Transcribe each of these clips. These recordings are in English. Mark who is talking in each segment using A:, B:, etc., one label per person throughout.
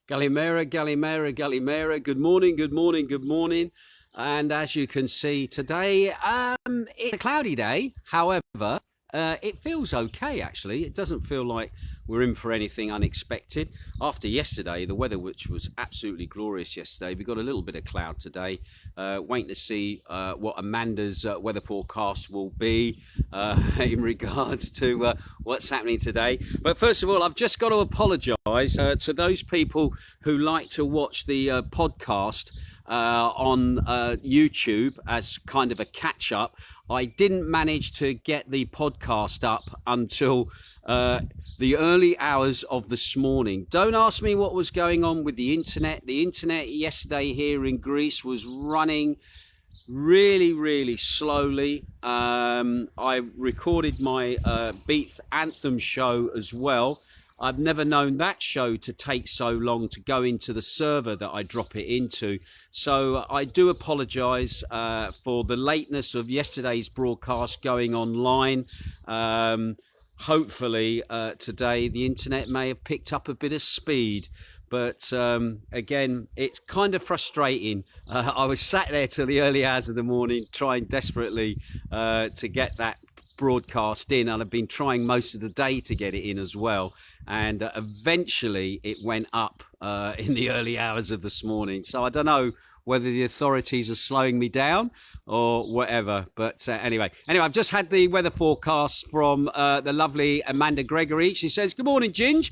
A: Galimera, Galimera, Galimera. Good morning, good morning, good morning. And as you can see today, it's a cloudy day. However, it feels okay, actually. It doesn't feel like we're in for anything unexpected. After yesterday, the weather, which was absolutely glorious yesterday, we got a little bit of cloud today. Waiting to see what Amanda's weather forecast will be in regards to what's happening today. But first of all, I've just got to apologise to those people who like to watch the podcast on YouTube as kind of a catch-up. I didn't manage to get the podcast up until the early hours of this morning. Don't ask me what was going on with the internet. The internet yesterday here in Greece was running really, really slowly. I recorded my Beat Anthem show as well. I've never known that show to take so long to go into the server that I drop it into. So I do apologise for the lateness of yesterday's broadcast going online. Hopefully today the internet may have picked up a bit of speed. But again, it's kind of frustrating. I was sat there till the early hours of the morning trying desperately to get that broadcast in, and I've been trying most of the day to get it in as well. And eventually it went up in the early hours of this morning. So I don't know whether the authorities are slowing me down or whatever. But anyway, I've just had the weather forecast from the lovely Amanda Gregory. She says, good morning, Ginge.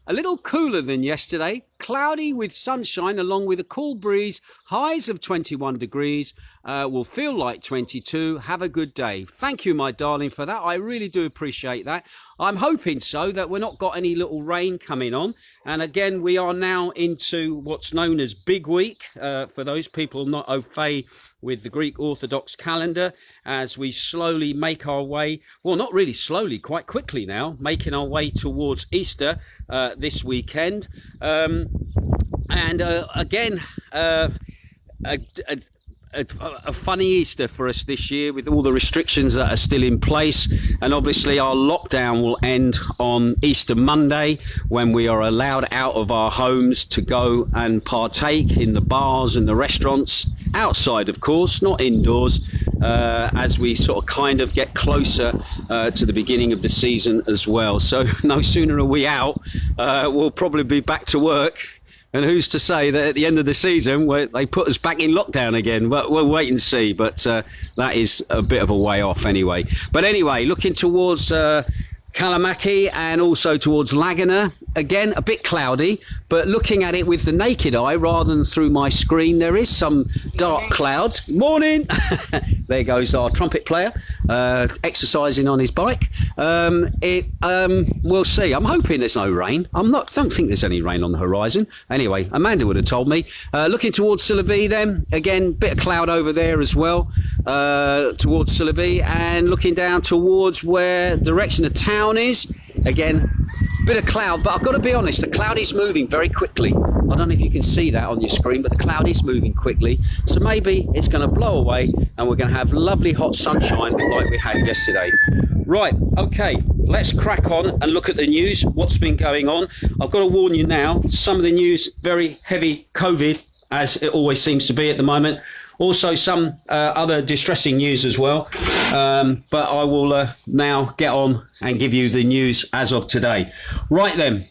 A: A little cooler than yesterday, cloudy with sunshine along with a cool breeze, highs of 21 degrees, will feel like 22. Have a good day. Thank you, my darling, for that. I really do appreciate that. I'm hoping so that we're not got any little rain coming on. And again, we are now into what's known as Big Week, for those people not au fait with the Greek Orthodox calendar, as we slowly make our way, well, not really slowly, quite quickly now, making our way towards Easter this weekend. Again, a funny Easter for us this year with all the restrictions that are still in place, and obviously our lockdown will end on Easter Monday when we are allowed out of our homes to go and partake in the bars and the restaurants, outside of course, not indoors, as we sort of kind of get closer to the beginning of the season as well. So no sooner are we out, we'll probably be back to work. And who's to say that at the end of the season they put us back in lockdown again? But we'll wait and see. But that is a bit of a way off anyway. But anyway, looking towards Kalamaki and also towards Laguna. Again, a bit cloudy, but looking at it with the naked eye rather than through my screen, there is some dark clouds. Morning! There goes our trumpet player, exercising on his bike. We'll see. I'm hoping there's no rain. Don't think there's any rain on the horizon. Anyway, Amanda would have told me. Looking towards Sillavi then, again, bit of cloud over there as well, towards Sillavi, and looking down towards where direction the town is. Again, bit of cloud, but I've got to be honest, the cloud is moving very quickly. I don't know if you can see that on your screen, but the cloud is moving quickly. So maybe it's going to blow away and we're going to have lovely hot sunshine like we had yesterday. Right, okay, let's crack on and look at the news, what's been going on. I've got to warn you now, some of the news, very heavy COVID, as it always seems to be at the moment. Also some other distressing news as well. But I will now get on and give you the news as of today. Right then,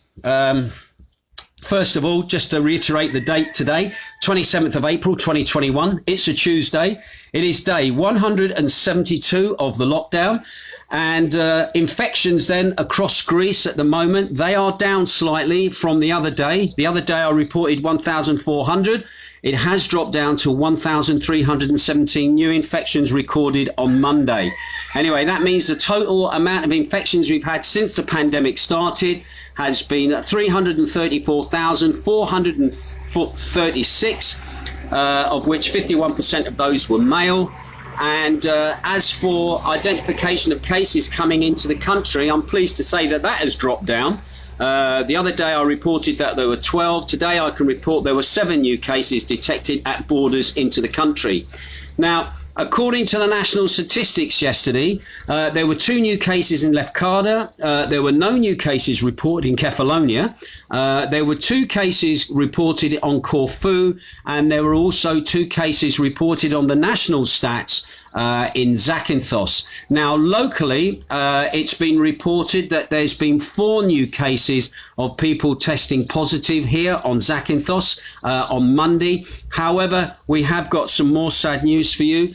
A: first of all, just to reiterate the date today, 27th of April 2021. It's a Tuesday. It is day 172 of the lockdown. And infections then across Greece at the moment, they are down slightly from the other day. The other day I reported 1,400. It has dropped down to 1,317 new infections recorded on Monday. Anyway, that means the total amount of infections we've had since the pandemic started has been 334,436, of which 51% of those were male. And as for identification of cases coming into the country, I'm pleased to say that that has dropped down. The other day I reported that there were 12. Today I can report there were 7 new cases detected at borders into the country. Now, according to the national statistics yesterday, there were 2 new cases in Lefkada. There were no new cases reported in Kefalonia. There were 2 cases reported on Corfu, and there were also 2 cases reported on the national stats in Zakynthos. Now, locally, it's been reported that there's been 4 new cases of people testing positive here on Zakynthos on Monday. However, we have got some more sad news for you.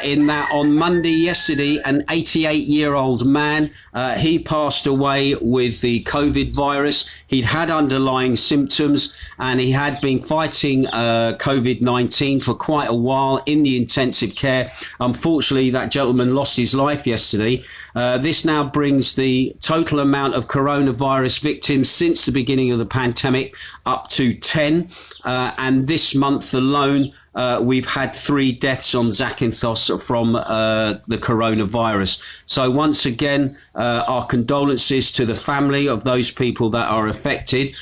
A: In that on Monday yesterday, an 88-year-old man, he passed away with the COVID virus. He'd had underlying symptoms and he had been fighting COVID-19 for quite a while in the intensive care. Unfortunately, that gentleman lost his life yesterday. This now brings the total amount of coronavirus victims since the beginning of the pandemic up to 10. And this month alone, we've had 3 deaths on Zakynthos from the coronavirus. So once again, our condolences to the family of those people that are affected.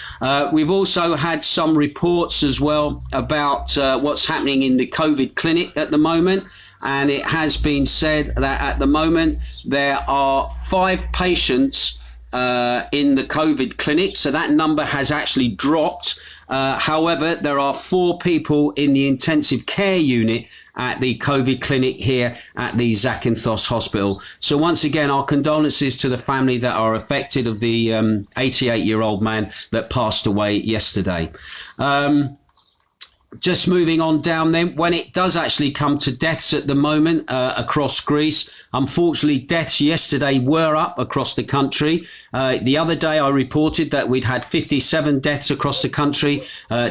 A: We've also had some reports as well about what's happening in the COVID clinic at the moment. And it has been said that at the moment there are 5 patients in the COVID clinic. So that number has actually dropped. However, there are 4 people in the intensive care unit at the COVID clinic here at the Zakynthos Hospital. So once again, our condolences to the family that are affected of the 88-year-old man that passed away yesterday. Just moving on down then, when it does actually come to deaths at the moment across Greece, unfortunately, deaths yesterday were up across the country. The other day, I reported that we'd had 57 deaths across the country.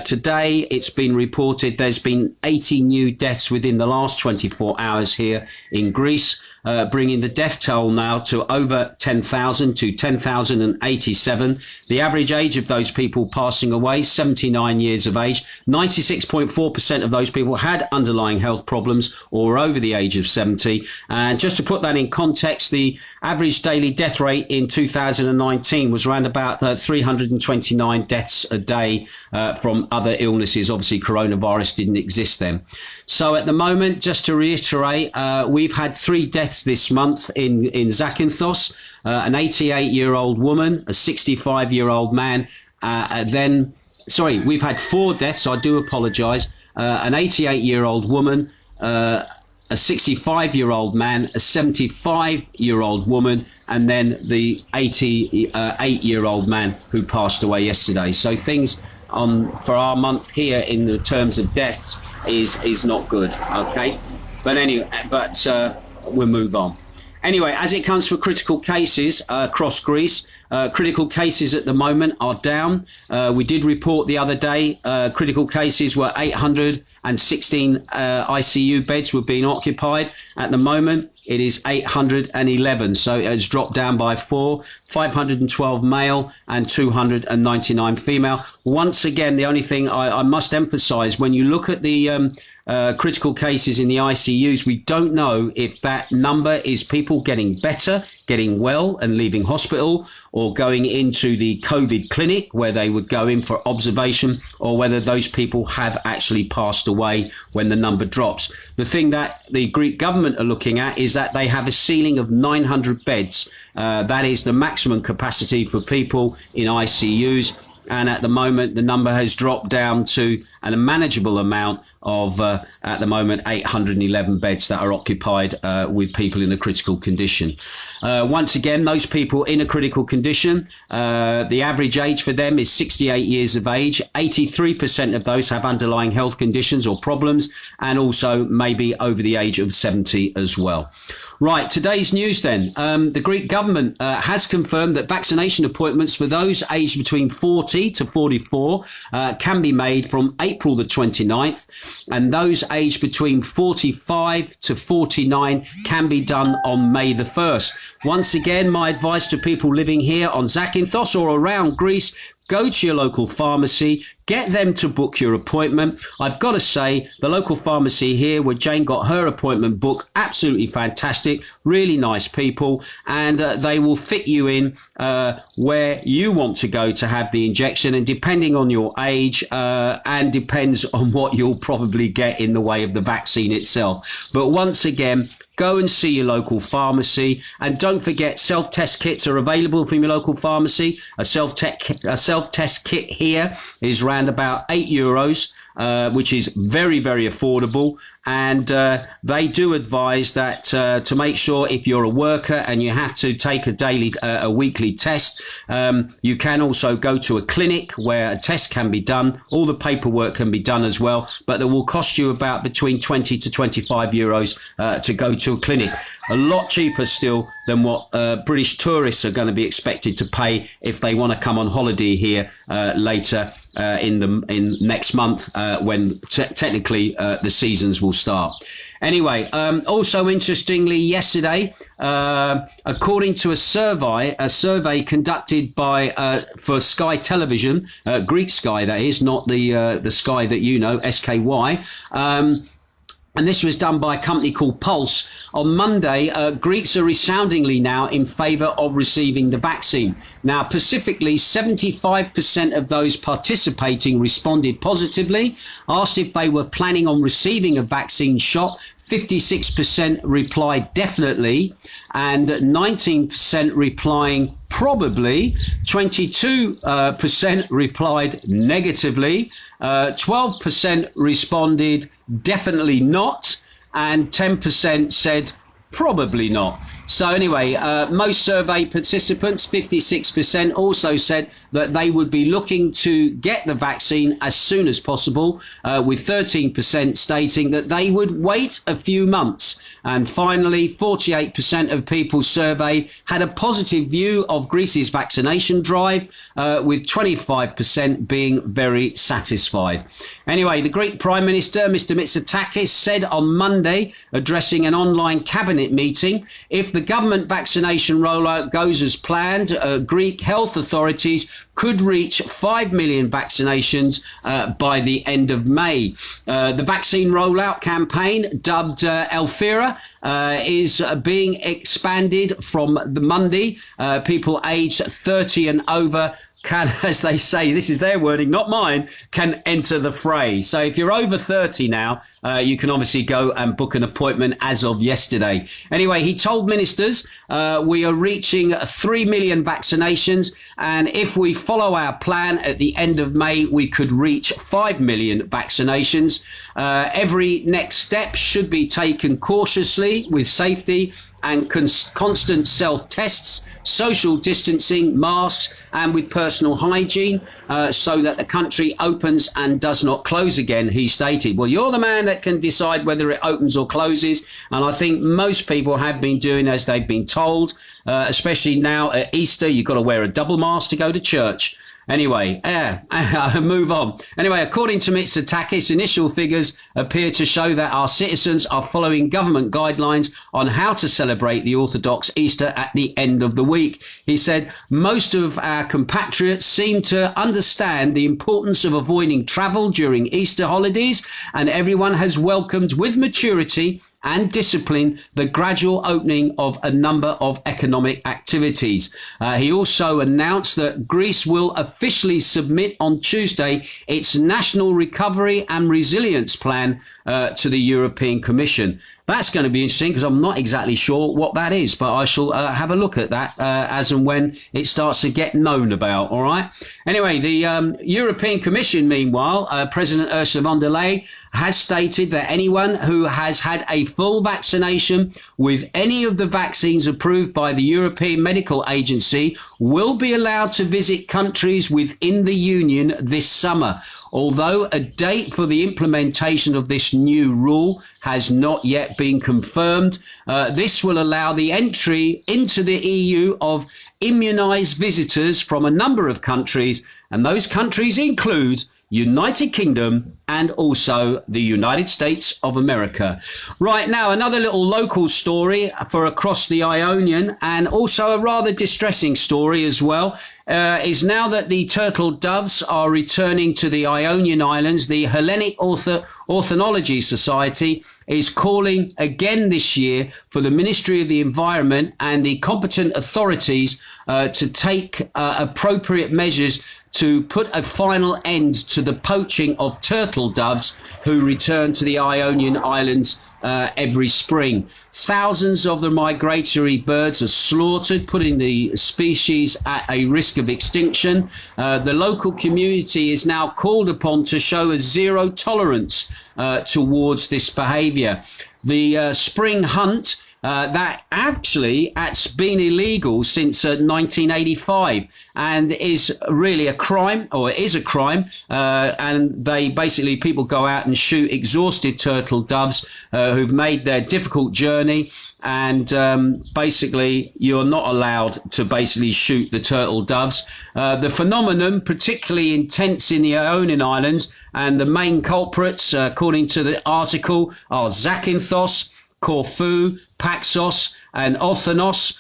A: Today, it's been reported there's been 80 new deaths within the last 24 hours here in Greece. Bringing the death toll now to over 10,000 to 10,087. The average age of those people passing away, 79 years of age. 96.4% of those people had underlying health problems or were over the age of 70. And just to put that in context, the average daily death rate in 2019 was around about 329 deaths a day from other illnesses. Obviously, coronavirus didn't exist then. So at the moment, just to reiterate, we've had 3 deaths this month in Zakynthos, an 88-year-old woman, a 65-year-old man, we've had 4 deaths, I do apologise, an 88-year-old woman, a 65-year-old man, a 75-year-old woman, and then the 88-year-old man who passed away yesterday. So things for our month here in the terms of deaths is not good, okay? But anyway, we'll move on. Anyway, as it comes for critical cases across Greece, critical cases at the moment are down. We did report the other day, critical cases were 816 ICU beds were being occupied. At the moment, it is 811. So it has dropped down by 4, 512 male and 299 female. Once again, the only thing I must emphasize, when you look at the critical cases in the ICUs, we don't know if that number is people getting better, getting well and leaving hospital, or going into the COVID clinic where they would go in for observation, or whether those people have actually passed away when the number drops. The thing that the Greek government are looking at is that they have a ceiling of 900 beds. That is the maximum capacity for people in ICUs. And at the moment, the number has dropped down to a manageable amount of, at the moment, 811 beds that are occupied with people in a critical condition. Once again, those people in a critical condition, the average age for them is 68 years of age. 83% of those have underlying health conditions or problems, and also maybe over the age of 70 as well. Right, today's news then. The Greek government has confirmed that vaccination appointments for those aged between 40 to 44 can be made from April the 29th, and those aged between 45 to 49 can be done on May the 1st. Once again, my advice to people living here on Zakynthos or around Greece: go to your local pharmacy, get them to book your appointment. I've got to say, the local pharmacy here where Jane got her appointment booked, absolutely fantastic, really nice people, and they will fit you in where you want to go to have the injection, and depending on your age and depends on what you'll probably get in the way of the vaccine itself. But once again, go and see your local pharmacy. And don't forget, self-test kits are available from your local pharmacy. A self-test kit here is around about €8, which is very, very affordable. And they do advise that to make sure if you're a worker and you have to take a weekly test, you can also go to a clinic where a test can be done. All the paperwork can be done as well, but it will cost you about between 20 to €25 to go to a clinic. A lot cheaper still than what British tourists are going to be expected to pay if they want to come on holiday here later in next month when technically the seasons will start. Anyway, also interestingly, yesterday, according to a survey conducted by for SKAI television, Greek Sky that is, not the Sky that you know, SKY. And this was done by a company called Pulse. On Monday, Greeks are resoundingly now in favour of receiving the vaccine. Now, specifically, 75% of those participating responded positively, asked if they were planning on receiving a vaccine shot. 56% replied definitely, and 19% replying probably, 22% replied negatively, 12% responded definitely not, and 10% said probably not. So anyway, most survey participants, 56%, also said that they would be looking to get the vaccine as soon as possible, with 13% stating that they would wait a few months. And finally, 48% of people surveyed had a positive view of Greece's vaccination drive, with 25% being very satisfied. Anyway, the Greek Prime Minister, Mr. Mitsotakis, said on Monday, addressing an online cabinet meeting, if the government vaccination rollout goes as planned, Greek health authorities could reach 5 million vaccinations by the end of May. The vaccine rollout campaign, dubbed Elfira, is being expanded from the Monday. People aged 30 and over can, as they say, this is their wording, not mine, can enter the fray. So if you're over 30 now, you can obviously go and book an appointment as of yesterday. Anyway, he told ministers, we are reaching 3 million vaccinations, and if we follow our plan at the end of May, we could reach 5 million vaccinations. Every next step should be taken cautiously with safety and constant self-tests, social distancing, masks, and with personal hygiene, so that the country opens and does not close again, he stated. Well, you're the man that can decide whether it opens or closes, and I think most people have been doing as they've been told, especially now at Easter. You've got to wear a double mask to go to church. Anyway, move on. Anyway, according to Mitsotakis, initial figures appear to show that our citizens are following government guidelines on how to celebrate the Orthodox Easter at the end of the week. He said, most of our compatriots seem to understand the importance of avoiding travel during Easter holidays, and everyone has welcomed with maturity and discipline the gradual opening of a number of economic activities. He also announced that Greece will officially submit on Tuesday its National Recovery and Resilience Plan to the European Commission. That's going to be interesting because I'm not exactly sure what that is, but I shall have a look at that as and when it starts to get known about. All right. Anyway, the European Commission, meanwhile, President Ursula von der Leyen has stated that anyone who has had a full vaccination with any of the vaccines approved by the European Medical Agency will be allowed to visit countries within the Union this summer. Although a date for the implementation of this new rule has not yet been confirmed, this will allow the entry into the EU of immunised visitors from a number of countries, and those countries include United Kingdom and also the United States of America. Right now, another little local story for across the Ionian, and also a rather distressing story as well, is now that the turtle doves are returning to the Ionian Islands. The Hellenic Ornithology Society is calling again this year for the Ministry of the Environment and the competent authorities to take appropriate measures to put a final end to the poaching of turtle doves who return to the Ionian Islands every spring. Thousands of the migratory birds are slaughtered, putting the species at a risk of extinction. The local community is now called upon to show a zero tolerance towards this behaviour. The spring hunt, that actually has been illegal since 1985 and is really a crime, or it is a crime. And people go out and shoot exhausted turtle doves who've made their difficult journey. And basically, you're not allowed to basically shoot the turtle doves. The phenomenon, particularly intense in the Ionian Islands, and the main culprits, according to the article, are Zakynthos, Corfu, Paxos, and Orthonos,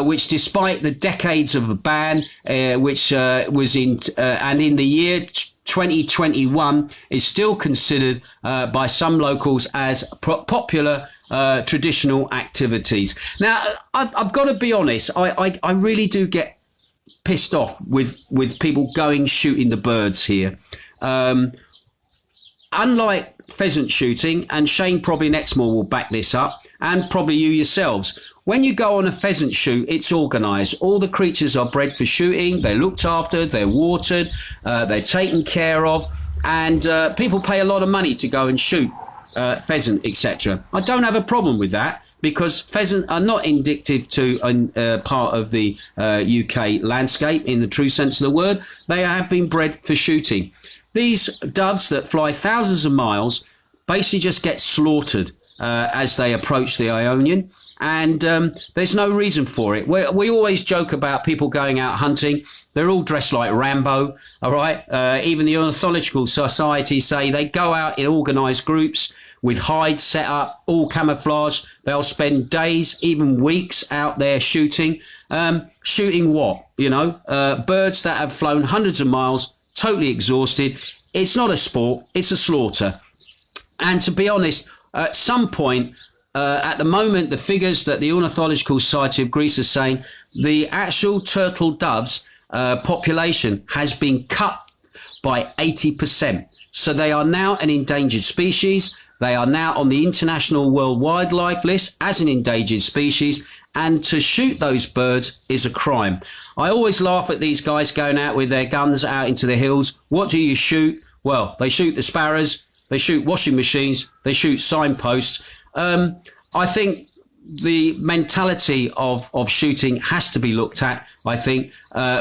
A: which, despite the decades of a ban, was in the year 2021, is still considered by some locals as popular traditional activities. Now, I've got to be honest, I really do get pissed off with people going shooting the birds here. Unlike pheasant shooting, and Shane probably next more will back this up, and probably you yourselves, when you go on a pheasant shoot, it's organised. All the creatures are bred for shooting, they're looked after, they're watered, they're taken care of, and people pay a lot of money to go and shoot pheasant, etc. I don't have a problem with that, because pheasant are not indicative to part of the UK landscape in the true sense of the word. They have been bred for shooting. These doves that fly thousands of miles basically just get slaughtered as they approach the Ionian, and there's no reason for it. We always joke about people going out hunting. They're all dressed like Rambo, all right? Even the Ornithological Society say they go out in organised groups with hides set up, all camouflage. They'll spend days, even weeks out there shooting. Shooting what? Birds that have flown hundreds of miles, totally exhausted. It's not a sport, it's a slaughter. And to be honest, at some point, at the moment, the figures that the Ornithological Society of Greece is saying, the actual turtle doves population has been cut by 80%. So they are now an endangered species. They are now on the International World Wildlife List as an endangered species. And to shoot those birds is a crime. I always laugh at these guys going out with their guns out into the hills. What do you shoot? Well, they shoot the sparrows, they shoot washing machines, they shoot signposts. I think the mentality of shooting has to be looked at, I think,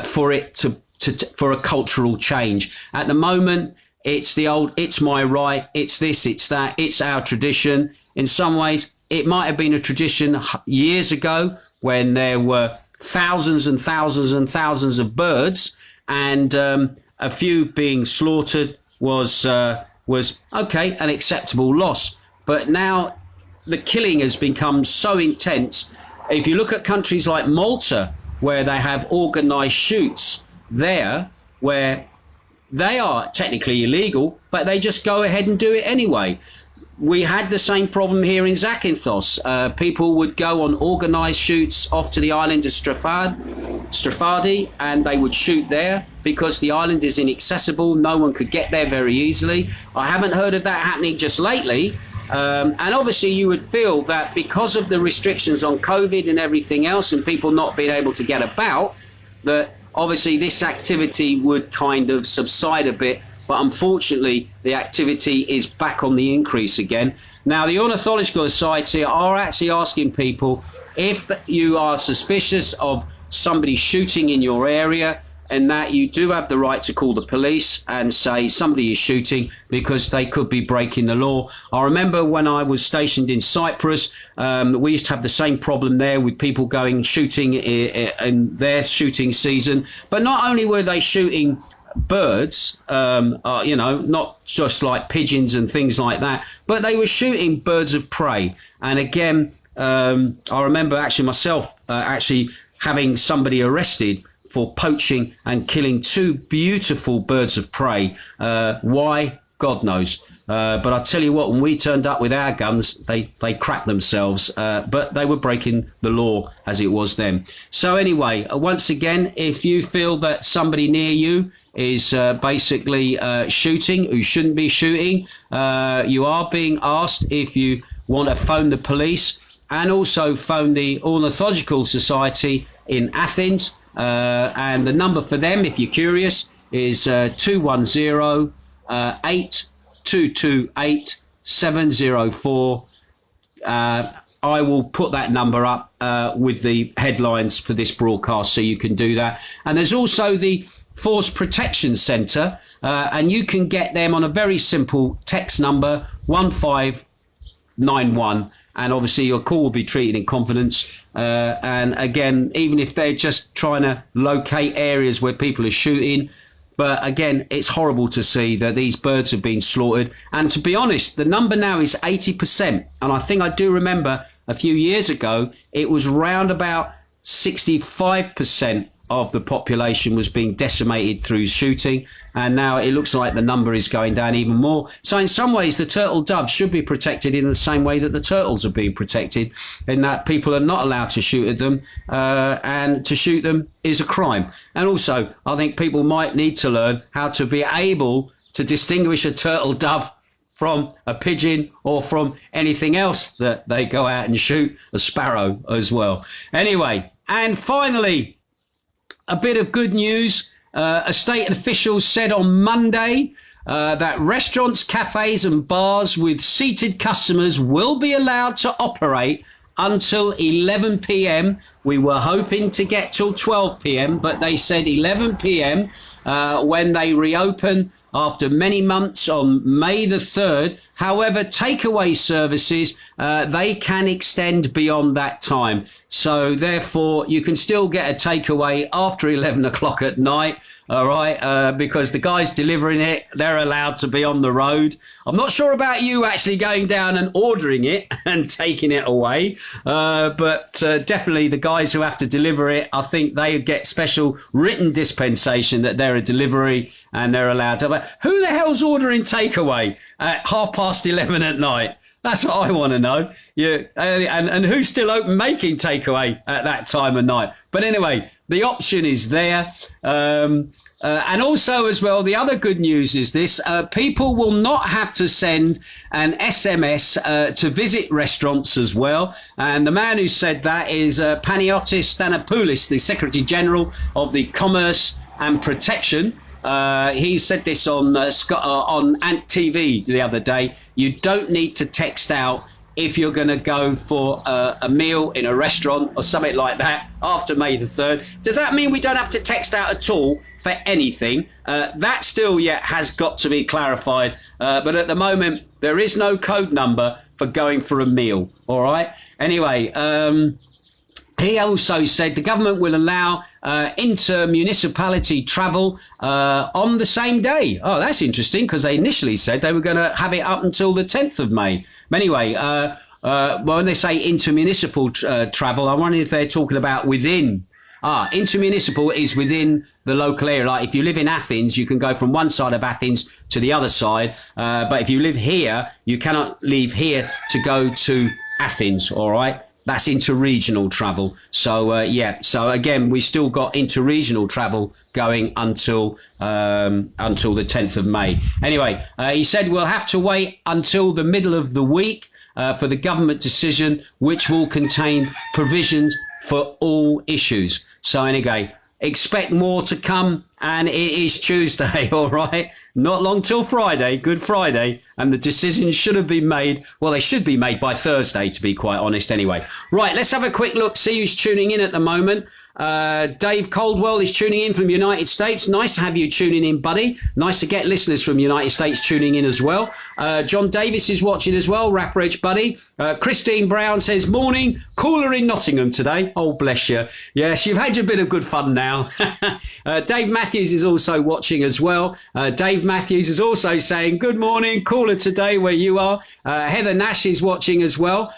A: for a cultural change. At the moment, it's the old, it's my right, it's this, it's that, it's our tradition. In some ways, it might have been a tradition years ago when there were thousands and thousands and thousands of birds, and a few being slaughtered was okay, an acceptable loss. But now the killing has become so intense. If you look at countries like Malta, where they have organised shoots there, where they are technically illegal, but they just go ahead and do it anyway. We had the same problem here in Zakynthos. People would go on organised shoots off to the island of Strafadi, and they would shoot there because the island is inaccessible. No one could get there very easily. I haven't heard of that happening just lately. And obviously you would feel that because of the restrictions on COVID and everything else, and people not being able to get about, that obviously this activity would kind of subside a bit. But unfortunately, the activity is back on the increase again. Now, the Ornithological Society are actually asking people, if you are suspicious of somebody shooting in your area, and that you do have the right to call the police and say somebody is shooting, because they could be breaking the law. I remember when I was stationed in Cyprus, we used to have the same problem there with people going shooting in their shooting season. But not only were they shooting birds, not just like pigeons and things like that, but they were shooting birds of prey. And again, I remember actually myself having somebody arrested for poaching and killing two beautiful birds of prey. Why? God knows. But I tell you what, when we turned up with our guns, they cracked themselves. But they were breaking the law as it was then. So anyway, once again, if you feel that somebody near you is basically shooting who shouldn't be shooting, you are being asked if you want to phone the police and also phone the Ornithological Society in Athens. And the number for them, if you're curious, is 210 8228 704. I will put that number up with the headlines for this broadcast so you can do that. And there's also the Force Protection Centre, and you can get them on a very simple text number 1591. And obviously your call will be treated in confidence. And again, even if they're just trying to locate areas where people are shooting, but again, it's horrible to see that these birds have been slaughtered. And to be honest, the number now is 80%. And I think I do remember a few years ago, it was round about 65% of the population was being decimated through shooting. And now it looks like the number is going down even more. So in some ways, the turtle doves should be protected in the same way that the turtles are being protected, in that people are not allowed to shoot at them, and to shoot them is a crime. And also, I think people might need to learn how to be able to distinguish a turtle dove from a pigeon or from anything else that they go out and shoot, a sparrow as well. Anyway, and finally, a bit of good news. A state official said on Monday that restaurants, cafes and bars with seated customers will be allowed to operate until 11 p.m. We were hoping to get till 12 p.m, but they said 11 p.m. When they reopen after many months on May the 3rd. However, takeaway services, they can extend beyond that time. So therefore, you can still get a takeaway after 11 o'clock at night. All right, because the guys delivering it, they're allowed to be on the road. I'm not sure about you actually going down and ordering it and taking it away, but definitely the guys who have to deliver it, I think they get special written dispensation that they're a delivery and they're allowed to. But who the hell's ordering takeaway at 11:30 at night? That's what I want to know. Yeah, and who's still open making takeaway at that time of night? But anyway, the option is there. And also as well, the other good news is this. People will not have to send an SMS to visit restaurants as well. And the man who said that is Paniotis Stanopoulos, the Secretary General of the Commerce and Protection. He said this on Ant TV the other day. You don't need to text out if you're going to go for a meal in a restaurant or something like that after May the 3rd. Does that mean we don't have to text out at all for anything? That still yet has got to be clarified. But at the moment, there is no code number for going for a meal. All right. Anyway, he also said the government will allow inter-municipality travel on the same day. Oh, that's interesting, because they initially said they were going to have it up until the 10th of May. But anyway, when they say intermunicipal travel, I wonder if they're talking about within. Intermunicipal is within the local area. Like if you live in Athens, you can go from one side of Athens to the other side. But if you live here, you cannot leave here to go to Athens, all right? That's interregional travel. So, so again, we still got interregional travel going until the 10th of May. Anyway, he said we'll have to wait until the middle of the week for the government decision, which will contain provisions for all issues. So anyway, expect more to come, and it is Tuesday, all right? Not long till Friday, Good Friday, and the decisions should have been made. Well, they should be made by Thursday, to be quite honest, anyway. Right, let's have a quick look, see who's tuning in at the moment. Dave Coldwell is tuning in from the United States. Nice to have you tuning in, buddy. Nice to get listeners from the United States tuning in as well. John Davis is watching as well, Rapperidge, buddy. Christine Brown says, morning, cooler in Nottingham today. Oh, bless you. Yes, you've had your bit of good fun now. Dave Matthews is also watching as well. Dave Matthews is also saying, good morning, cooler today where you are. Heather Nash is watching as well.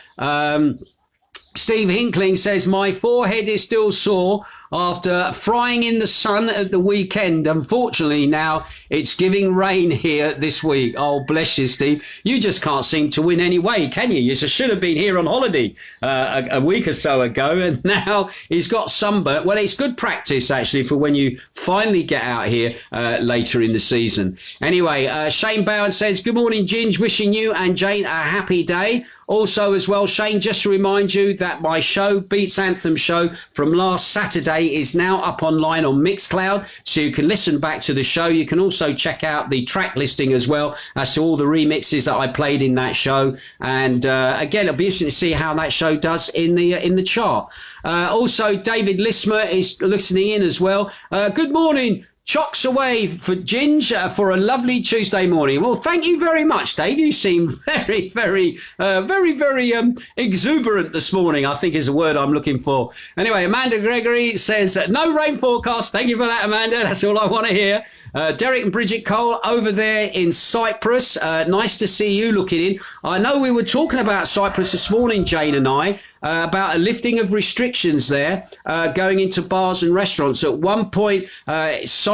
A: Steve Hinkling says, my forehead is still sore after frying in the sun at the weekend. Unfortunately, now it's giving rain here this week. Oh, bless you, Steve. You just can't seem to win anyway, can you? You should have been here on holiday a week or so ago, and now he's got sunburn. Well, it's good practice, actually, for when you finally get out here later in the season. Anyway, Shane Bowen says, good morning, Ginge. Wishing you and Jane a happy day. Also, as well, Shane, just to remind you that my show, Beats Anthem Show, from last Saturday is now up online on Mixcloud, so you can listen back to the show. You can also check out the track listing as well as to all the remixes that I played in that show. And again, it'll be interesting to see how that show does in the chart. Also, David Lismer is listening in as well. Good morning. Chocks away for Ginge for a lovely Tuesday morning. Well, thank you very much, Dave. You seem very, very exuberant this morning, I think is the word I'm looking for. Anyway, Amanda Gregory says, no rain forecast. Thank you for that, Amanda. That's all I want to hear. Derek and Bridget Cole over there in Cyprus. Nice to see you looking in. I know we were talking about Cyprus this morning, Jane and I, about a lifting of restrictions there going into bars and restaurants. At one point,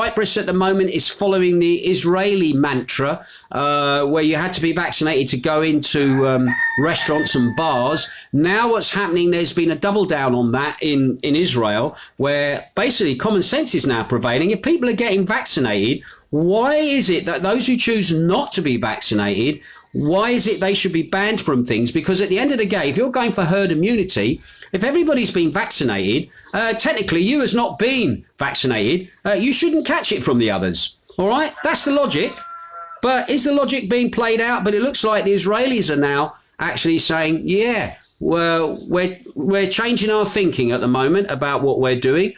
A: Cyprus at the moment is following the Israeli mantra where you had to be vaccinated to go into restaurants and bars. Now what's happening, there's been a double down on that in Israel, where basically common sense is now prevailing. If people are getting vaccinated, why is it that those who choose not to be vaccinated, why is it they should be banned from things? Because at the end of the day, if you're going for herd immunity, if everybody's been vaccinated, technically you as not being vaccinated, you shouldn't catch it from the others. All right? That's the logic. But is the logic being played out? But it looks like the Israelis are now actually saying, yeah, well, we're changing our thinking at the moment about what we're doing.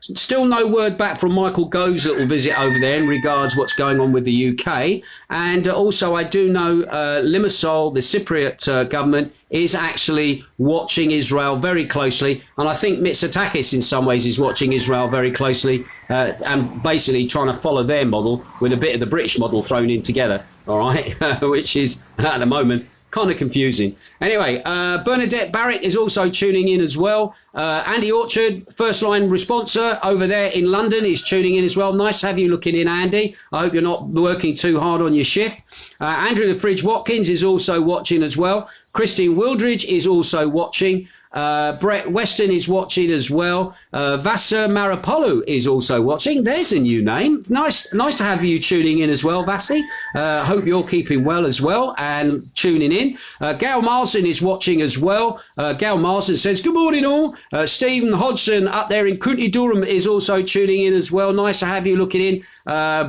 A: Still no word back from Michael Gove's little visit over there in regards what's going on with the UK. And also I do know Limassol, the Cypriot government, is actually watching Israel very closely. And I think Mitsotakis in some ways is watching Israel very closely and basically trying to follow their model with a bit of the British model thrown in together. All right, which is at the moment kind of confusing. Anyway, Bernadette Barrett is also tuning in as well. Andy Orchard, first line responser over there in London, is tuning in as well. Nice to have you looking in, Andy. I hope you're not working too hard on your shift. Andrew the Fridge Watkins is also watching as well. Christine Wildridge is also watching. Brett Weston is watching as well. Vasa Marapolu is also watching. There's a new name. Nice to have you tuning in as well, Vasi. Hope you're keeping well as well and tuning in. Gail Marsden is watching as well. Gail Marsden says, good morning all. Stephen Hodgson up there in County Durham is also tuning in as well. Nice to have you looking in.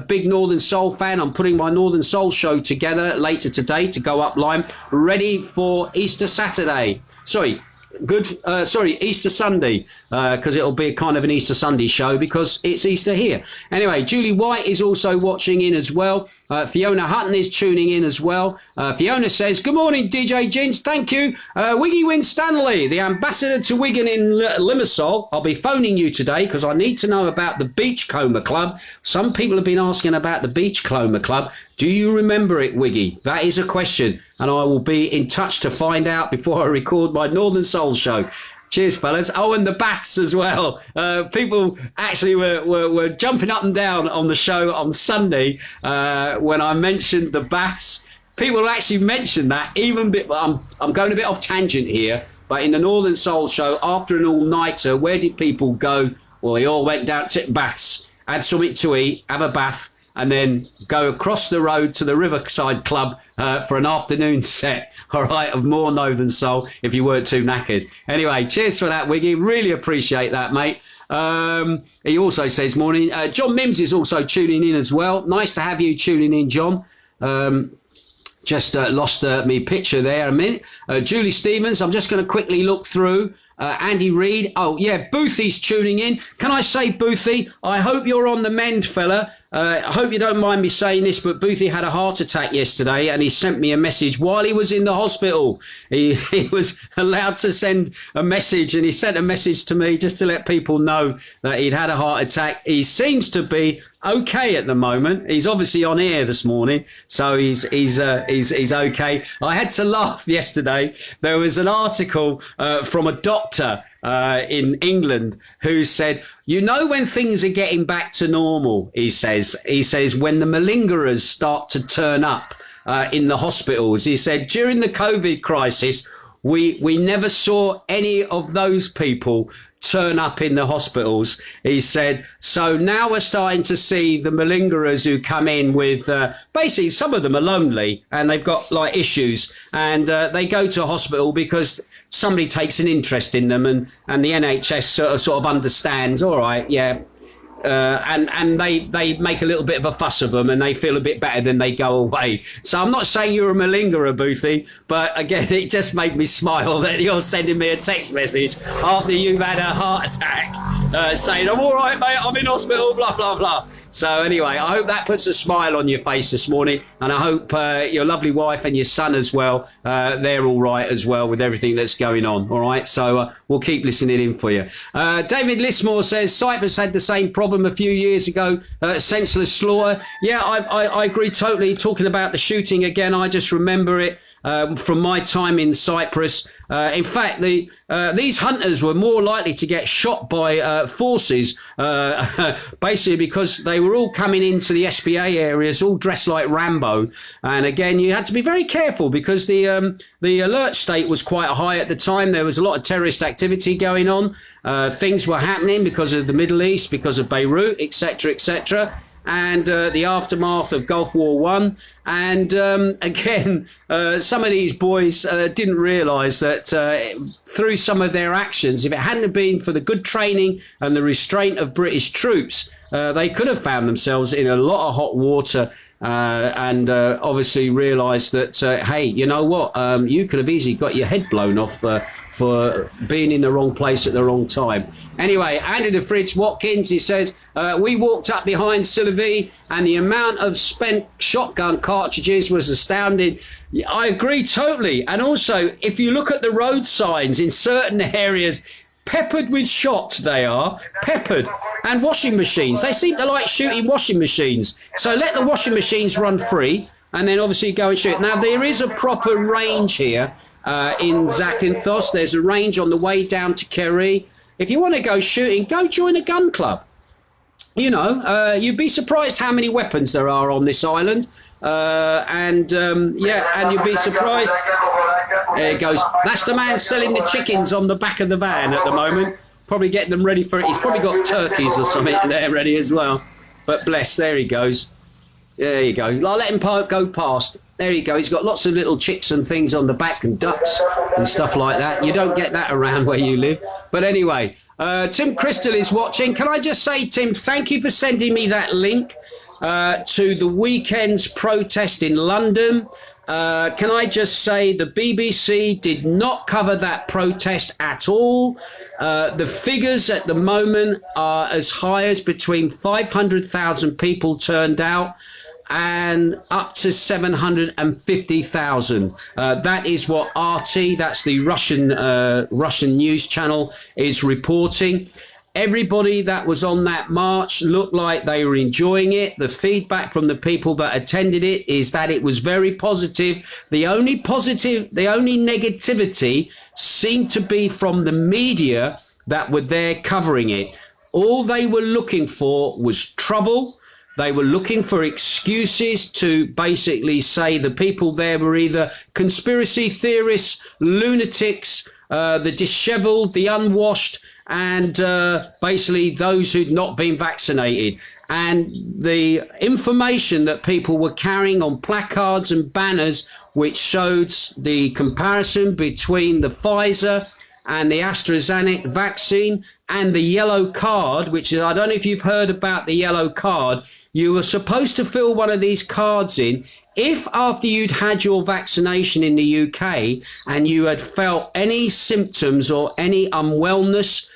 A: Big Northern Soul fan. I'm putting my Northern Soul show together later today to go up line, ready for Easter Saturday. Easter Sunday, because it'll be kind of an Easter Sunday show because it's Easter here. Anyway, Julie White is also watching in as well. Fiona Hutton is tuning in as well. Fiona says, good morning, DJ Ginge. Thank you. Wiggy Winstanley, the ambassador to Wigan in Limassol. I'll be phoning you today because I need to know about the Beachcomber Club. Some people have been asking about the Beachcomber Club. Do you remember it, Wiggy? That is a question, and I will be in touch to find out before I record my Northern Soul show. Cheers, fellas. Oh, and the baths as well. People actually were jumping up and down on the show on Sunday when I mentioned the baths. People actually mentioned that. I'm going a bit off tangent here, but in the Northern Soul show, after an all-nighter, where did people go? Well, they all went down to baths, had something to eat, have a bath, and then go across the road to the Riverside Club for an afternoon set, all right, of more Northern Soul, if you weren't too knackered. Anyway, cheers for that, Wiggy. Really appreciate that, mate. He also says, morning. John Mims is also tuning in as well. Nice to have you tuning in, John. Just lost me picture there a minute. Julie Stevens, I'm just going to quickly look through Andy Reid. Oh, yeah, Boothie's tuning in. Can I say, Boothie, I hope you're on the mend, fella. I hope you don't mind me saying this, but Boothie had a heart attack yesterday and he sent me a message while he was in the hospital. He was allowed to send a message, and he sent a message to me just to let people know that he'd had a heart attack. He seems to be okay at the moment. He's obviously on air this morning, so he's okay. I had to laugh yesterday. There was an article from a doctor in England who said, you know, when things are getting back to normal, he says when the malingerers start to turn up in the hospitals. He said during the COVID crisis, we never saw any of those people turn up in the hospitals. He said, so now we're starting to see the malingerers who come in with basically, some of them are lonely and they've got like issues, and they go to a hospital because somebody takes an interest in them, and the NHS sort of understands, all right, yeah. And they make a little bit of a fuss of them and they feel a bit better, then they go away. So I'm not saying you're a malingerer, Boothie, but again, it just made me smile that you're sending me a text message after you've had a heart attack saying, I'm all right, mate, I'm in hospital, blah, blah, blah. So anyway, I hope that puts a smile on your face this morning, and I hope your lovely wife and your son as well, they're all right as well with everything that's going on. All right, so we'll keep listening in for you. David Lismore says Cyprus had the same problem a few years ago, senseless slaughter. Yeah, I agree totally. Talking about the shooting again, I just remember it from my time in Cyprus. In fact, these hunters were more likely to get shot by forces, basically because they were all coming into the SPA areas, all dressed like Rambo. And again, you had to be very careful because the alert state was quite high at the time. There was a lot of terrorist activity going on. Things were happening because of the Middle East, because of Beirut, etc., etc., and the aftermath of Gulf War One. And again, some of these boys didn't realise that through some of their actions, if it hadn't been for the good training and the restraint of British troops, they could have found themselves in a lot of hot water and obviously realised that, hey, you know what, you could have easily got your head blown off for being in the wrong place at the wrong time. Anyway, Andy the Fridge Watkins, he says, we walked up behind Sylvie and the amount of spent shotgun cartridges was astounding. I agree totally. And also, if you look at the road signs in certain areas, peppered with shots they are, peppered. And washing machines. They seem to like shooting washing machines. So let the washing machines run free and then obviously go and shoot. Now, there is a proper range here in Zakynthos. There's a range on the way down to Kerry. If you want to go shooting, go join a gun club. You know, you'd be surprised how many weapons there are on this island. And you'd be surprised. There it goes. That's the man selling the chickens on the back of the van at the moment. Probably getting them ready for it. He's probably got turkeys or something there ready as well. But bless, there he goes. There you go. I'll let him go past. There you go. He's got lots of little chicks and things on the back and ducks and stuff like that. You don't get that around where you live. But anyway, Tim Crystal is watching. Can I just say, Tim, thank you for sending me that link to the weekend's protest in London. Can I just say the BBC did not cover that protest at all. The figures at the moment are as high as between 500,000 people turned out and up to 750,000. That is what RT, that's the Russian news channel, is reporting. Everybody that was on that march looked like they were enjoying it. The feedback from the people that attended it is that it was very positive. The only negativity seemed to be from the media that were there covering it. All they were looking for was trouble. They were looking for excuses to basically say the people there were either conspiracy theorists, lunatics, the dishevelled, the unwashed, and basically those who'd not been vaccinated. And the information that people were carrying on placards and banners, which showed the comparison between the Pfizer and the AstraZeneca vaccine, and the yellow card, which is, I don't know if you've heard about the yellow card. You were supposed to fill one of these cards in if after you'd had your vaccination in the UK and you had felt any symptoms or any unwellness,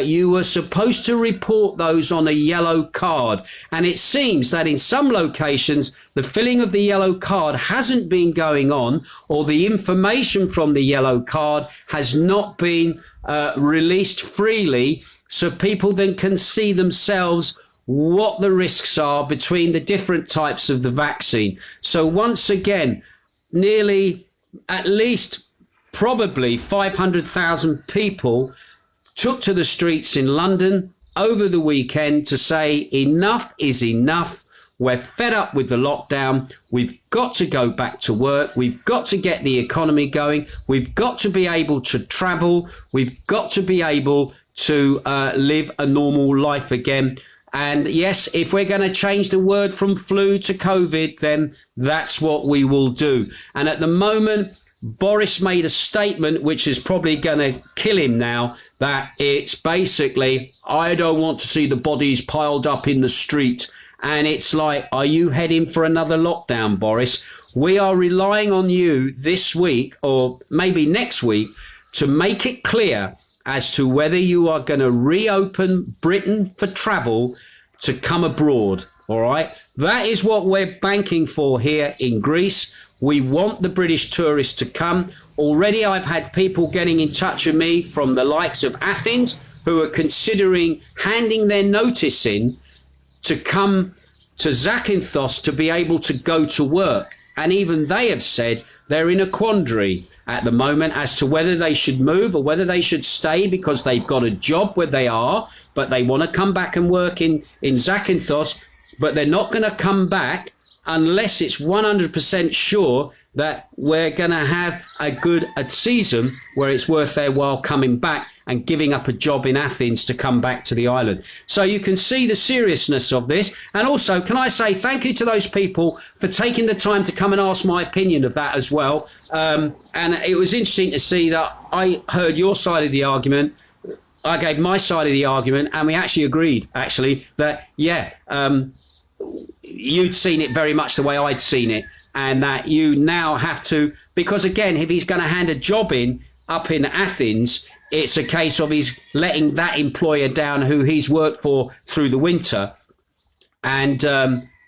A: you were supposed to report those on a yellow card. And it seems that in some locations, the filling of the yellow card hasn't been going on, or the information from the yellow card has not been released freely, so people then can see themselves what the risks are between the different types of the vaccine. So once again, nearly at least probably 500,000 people took to the streets in London over the weekend to say enough is enough. We're fed up with the lockdown. We've got to go back to work. We've got to get the economy going. We've got to be able to travel. We've got to be able to live a normal life again. And yes, if we're going to change the word from flu to COVID, then that's what we will do. And at the moment, Boris made a statement which is probably going to kill him now, that it's basically, I don't want to see the bodies piled up in the street. And it's like, are you heading for another lockdown, Boris? We are relying on you this week or maybe next week to make it clear as to whether you are going to reopen Britain for travel to come abroad. All right. That is what we're banking for here in Greece. We want the British tourists to come. Already I've had people getting in touch with me from the likes of Athens who are considering handing their notice in to come to Zakynthos to be able to go to work. And even they have said they're in a quandary at the moment as to whether they should move or whether they should stay because they've got a job where they are, but they want to come back and work in Zakynthos, but they're not going to come back unless it's 100% sure that we're going to have a season where it's worth their while coming back and giving up a job in Athens to come back to the island. So you can see the seriousness of this. And also, can I say thank you to those people for taking the time to come and ask my opinion of that as well. And it was interesting to see that I heard your side of the argument. I gave my side of the argument, and we actually agreed, that, you'd seen it very much the way I'd seen it, and that you now have to, because again, if he's going to hand a job in up in Athens, it's a case of he's letting that employer down who he's worked for through the winter. And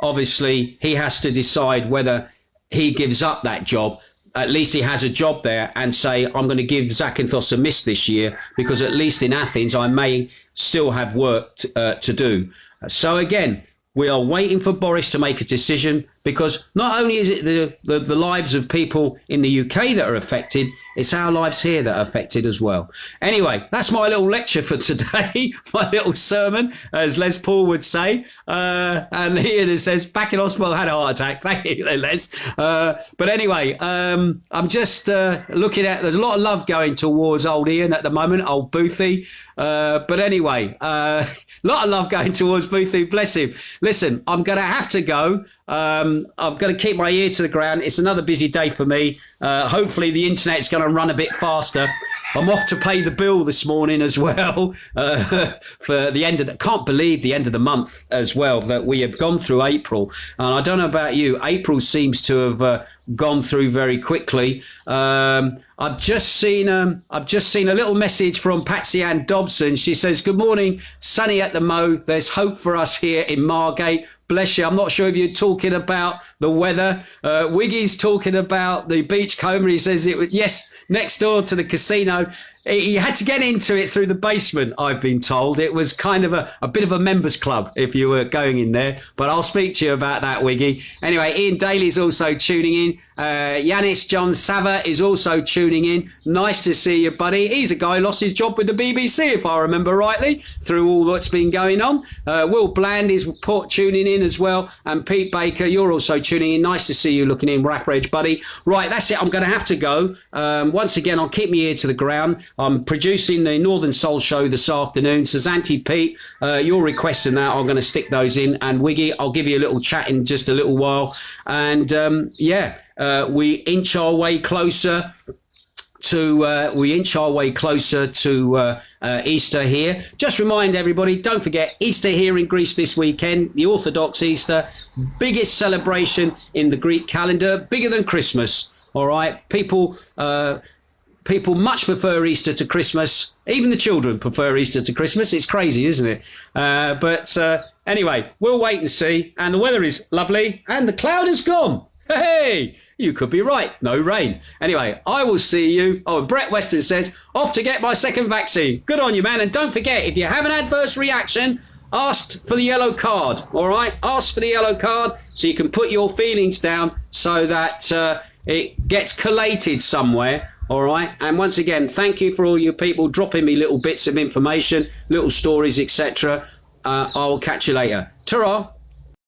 A: obviously he has to decide whether he gives up that job. At least he has a job there, and say, I'm going to give Zakynthos a miss this year because at least in Athens I may still have work to do. So again, we are waiting for Boris to make a decision, because not only is it the lives of people in the UK that are affected, it's our lives here that are affected as well. Anyway, that's my little lecture for today, my little sermon, as Les Paul would say. And here it says, back in hospital, had a heart attack. Thank you, Les. But anyway, I'm just looking at, there's a lot of love going towards old Ian at the moment, old Boothie. But anyway, a lot of love going towards Boothie, bless him. Listen, I'm going to have to go. I'm going to keep my ear to the ground. It's another busy day for me. Hopefully the internet's going to run a bit faster. I'm off to pay the bill this morning as well for the end of the, can't believe the end of the month as well, that we have gone through April. And I don't know about you, April seems to have gone through very quickly. I've just seen a little message from Patsy Ann Dobson. She says, good morning, sunny at the Mo. There's hope for us here in Margate. Bless you. I'm not sure if you're talking about the weather. Wiggy's talking about the beachcomber. He says it was, yes, next door to the casino. He had to get into it through the basement, I've been told. It was kind of a bit of a members club if you were going in there. But I'll speak to you about that, Wiggy. Anyway, Ian Daly's also tuning in. Yanis John Sava is also tuning in. Nice to see you, buddy. He's a guy who lost his job with the BBC, if I remember rightly, through all that's been going on. Will Bland is tuning in as well. And Pete Baker, you're also tuning in. Nice to see you looking in, Raffridge, buddy. Right, that's it. I'm going to have to go. Once again, I'll keep my ear to the ground. I'm producing the Northern Soul Show this afternoon. Sazanti, Pete, you're requesting that. I'm going to stick those in. And Wiggy, I'll give you a little chat in just a little while. And we inch our way closer we inch our way closer to Easter here. Just remind everybody, don't forget Easter here in Greece this weekend, the Orthodox Easter, biggest celebration in the Greek calendar, bigger than Christmas. All right, people much prefer Easter to Christmas. Even the children prefer Easter to Christmas. It's crazy, isn't it? But anyway, we'll wait and see. And the weather is lovely, and the cloud has gone. Hey, you could be right. No rain. Anyway, I will see you. Oh, Brett Weston says, off to get my second vaccine. Good on you, man. And don't forget, if you have an adverse reaction, ask for the yellow card. All right? Ask for the yellow card so you can put your feelings down so that it gets collated somewhere. All right. And once again, thank you for all you people dropping me little bits of information, little stories, etc. I will catch you later. Ta-ra.